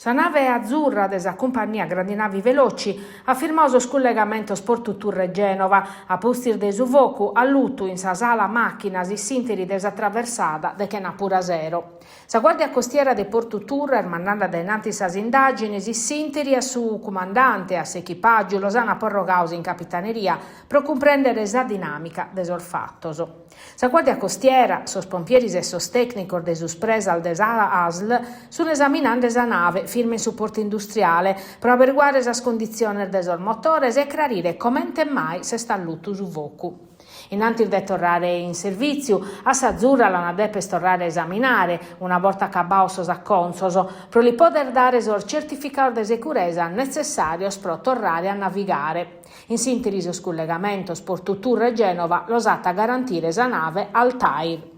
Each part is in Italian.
Sa nave azzurra della compagnia Grandi Navi Veloci ha firmato sul collegamento Sport Tour Genova a postir de Suvocu a lutto in sa sala macchina si sinteri desattraversata de che napura zero. Sa guardia costiera de Porto Tour mandanda denanti sas indagini si sinteri a su comandante a s'equipaggio Losana Porrogaus in capitaneria pro comprendere sa dinamica desol fattoso. Sa guardia costiera, sos pompieris e sos tecnicos de sus presal des ASL sono esaminando sa nave firme in supporto industriale per averiguare le condizioni del motore e chiarire come mai se sta a lutto su Vocu. Innanzi di tornare in servizio, a Sazzurra la deve tornare a esaminare una volta accabato a consoso, per li poter dare il certificato di sicurezza necessario per tornare a navigare. In sintesi, il collegamento Sport Tour e Genova lo sa a garantire la nave Altair.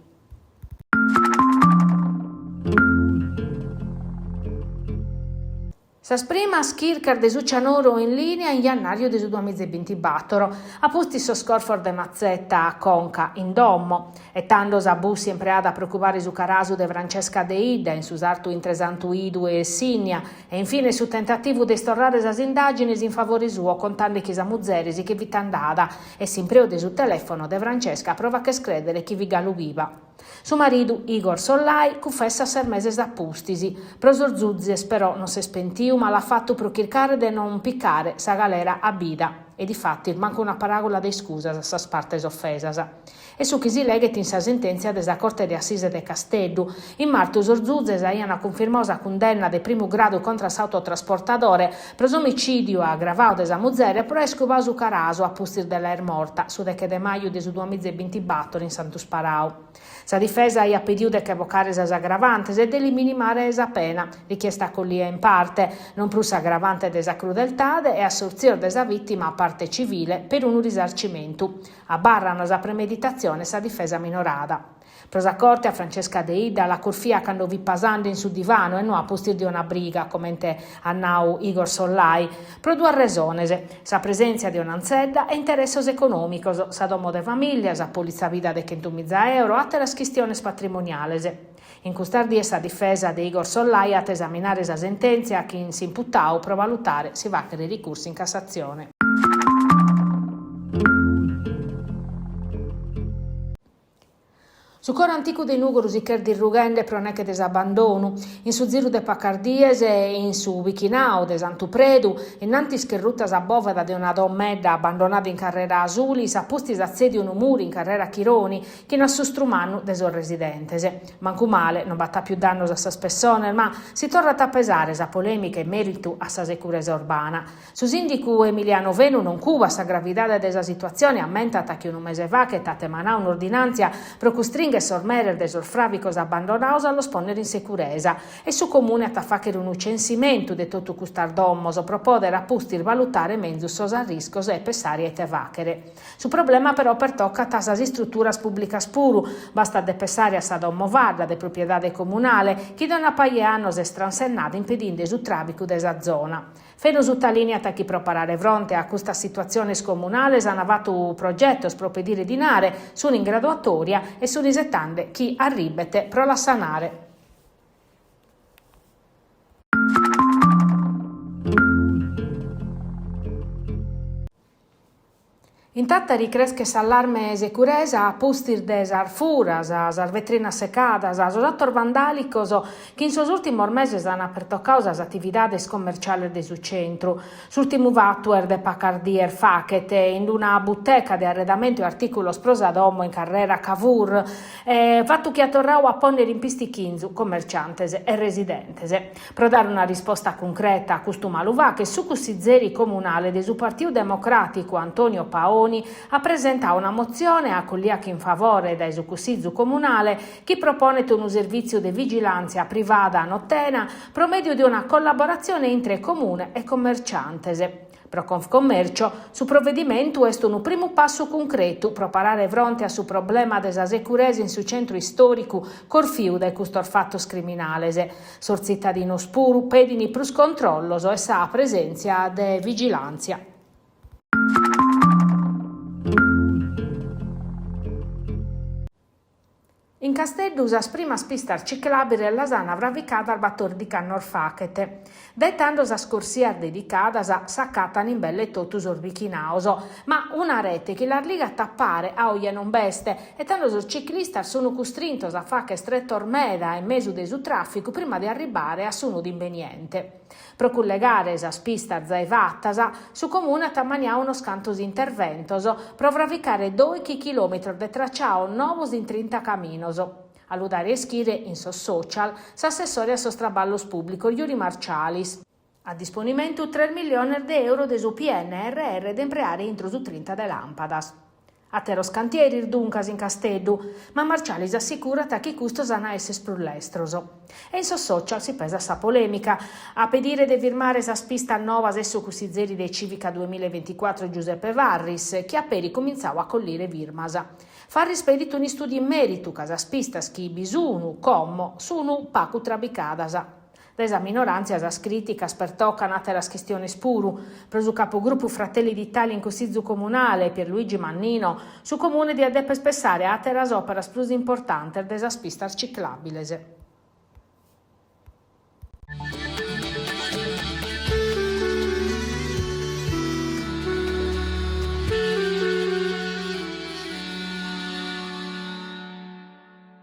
Sas primas chirca de Succianoro in linea in gennaio del 2024, a posti soscorfor de Mazzetta a Conca in Dommo, e tando sa bussi empreada a preoccupare su carasu de Francesca de Ida in susartu intresantu Idu e Signa, e infine su tentativo de storrare sas indagini in favore suo contando chi sa muzzerisi che vi tandada, e s'impreo de su telefono de Francesca prova che scredere chi vi galugiva. Su marido Igor Sollai confessa 6 mesi da pustisi, prosor Zuzzes però non si è spentiu ma l'ha fatto pro cercare di non piccare sa galera a bida, e difatti manca una paragola di scusa a sa partes offesas. E su chi si leghet in sa sentenza della Corte di Assise de Castellu, in marzo Zuzzes ha confermato la condanna di primo grado contro l'autotrasportatore per omicidio aggravato della muzzere per escova su caraso a postir dell'aer morta su de che de maio del 2024 in Santo Sparau. Sa difesa ha pediuto che evocare esas aggravantes e di minimare esa pena, richiesta collia in parte, non plus aggravante desa crudeltade e assorzione desa vittima a parte civile per un risarcimento. Abbarrano sa premeditazione sa difesa minorata. Prosa corte a Francesca de Ida la corfia quando vi pasando in su divano e non a postir di una briga, commente annau Igor Sollai, pro due resonese, sa presenza di un'anzedda e interessos economicos, sa domo de famiglia, sa polizza vita de 100.000 euro, a las questioni patrimoniales. In custardi essa difesa di Igor Sollai a esaminare sa sentenza a chi si imputau pro valutare si va che ricorsi in Cassazione. Su coro antico dei Nugoros i di Rughende proneche desabbandono, in su ziru de Pacardiese e in su Vichinao de Santupredu, innanti scherrutas a boveda de una dommedda abbandonata in carrera Asulis, a posti assedio un muri in carrera Chironi, che non assustrumano de sol residentese. Manco male, non batta più danno a sa spessone, ma si torna a pesare sa polemica in merito a sa sicurezza urbana. Su sindicu Emiliano Venu non cuba sa gravidade de sa situazione, ammentata che un mese fa che tate manà un'ordinanza pro costringere e sormerer de sorfravicos abbandonaus allo sponnere in sicurezza e su comune a facere un censimento de tutto custar dommoso pro poter appustir valutare menzus a riscos e pesari e te vachere. Su problema però pertocca tasas strutturas pubblicas puru, basta de pesare a sa dommo varda de proprietà comunale, chi da una paia annos è stransennata impedendo su trabico desa zona. Feno su talinea ta chi proparare fronte a questa situazione scomunale han avato progetto pro pedire dinare su un'ingraduatoria e su risettande chi arribete pro la sanare. Intatta ricresche s'allarme e sicurezza a postir de sarfuras, a vetrinas secadas, a sos attor vandalicos che in sos ultimos meses han pertoccato as attividades commerciales de su centru. S'ultimu vattuer de Pacardier Fachet in una butteca de arredamento e articulos prosadomo in carrera Cavour, fatto che attorrau a ponere in pisti 15 commerciantes e residentes. Pro dare una risposta concreta a questo maluvà che su cussizeri comunale de su Partito Democratico Antonio Paoni ha presentato una mozione a Colliac in favore da esecusizu comunale che propone un servizio di vigilanza privata a Nottena pro medio di una collaborazione entre comune e commerciantes. Pro Confcommercio, su provvedimento è un primo passo concreto per parare fronte a su problema della sicurezza in su centro storico corfiu del custor fattos criminales. Sor cittadinos puru pedini plus controllos e sa presenza de vigilanza. In In Casteddu sa prima spista ciclabile alla sana avravicata al battore di Cannor Fachete. Dettando sa scorsia dedicata saccatano in belle totus orbichinaoso, ma una rete che la liga tappare a oia non beste e tanto i ciclisti sono costrintos a fare stretto ormeda e mesu de su traffico prima di arrivare a suno d'inveniente. Pro collegare sa spista zaivattasa, su comune tammania uno scantos interventoso, pro avravicare 2 chilometri de tracciao novos in 30 caminoso. Alludare e schire in social, s'assessore a sostraballos pubblico Iuri Marcialis. A disponimento 3 milioni di euro de su PNRR da impreare entro su 30 de lampadas. A teros cantieri duncas in Casteddu, ma Marcialis assicura che questo sana esse sprulestroso. E in social si pesa sa polemica. A pedire de firmare sa spista nova adesso cusizzeri dei Civica 2024 Giuseppe Varris, che a peri cominciava a collire virmasa. Farris pedito un studi in merito, casa spista schi bisunu, commo, sunu pacu trabicadasa. Resa minoranza as criticas per toccano a las questioni spuru, preso capogruppo Fratelli d'Italia in Consiglio Comunale Pierluigi Mannino, su comune di adeppe spessare a teras operas plus importante desa spista ciclabilese.